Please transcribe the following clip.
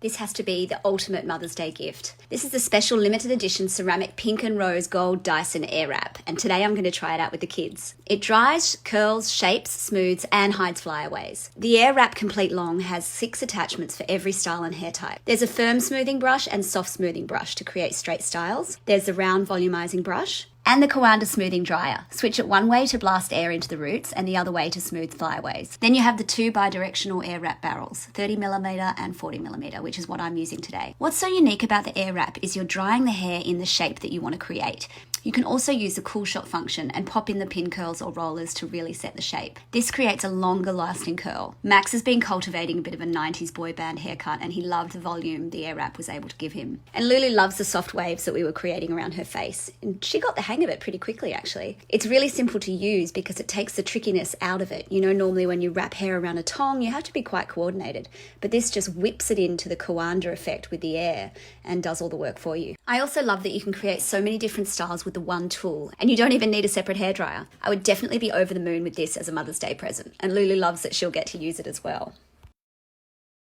This has to be the ultimate Mother's Day gift. This is the special limited edition ceramic pink and rose gold Dyson Airwrap, and today I'm going to try it out with the kids. It dries, curls, shapes, smooths, and hides flyaways. The Airwrap Complete Long has 6 attachments for every style and hair type. There's a firm smoothing brush and soft smoothing brush to create straight styles. There's the round volumising brush, and the coanda smoothing dryer. Switch it one way to blast air into the roots and the other way to smooth flyaways. Then you have the 2 bi-directional Airwrap barrels, 30mm and 40mm, which is what I'm using today. What's so unique about the Airwrap is you're drying the hair in the shape that you want to create. You can also use the cool shot function and pop in the pin curls or rollers to really set the shape. This creates a longer lasting curl. Max has been cultivating a bit of a 90s boy band haircut and he loved the volume the Airwrap was able to give him. And Lulu loves the soft waves that we were creating around her face. And she got the hang of it pretty quickly actually. It's really simple to use because it takes the trickiness out of it. You know, normally when you wrap hair around a tong, you have to be quite coordinated. But this just whips it into the coanda effect with the air and does all the work for you. I also love that you can create so many different styles with the one tool, and you don't even need a separate hairdryer. I would definitely be over the moon with this as a Mother's Day present, and Lulu loves that she'll get to use it as well.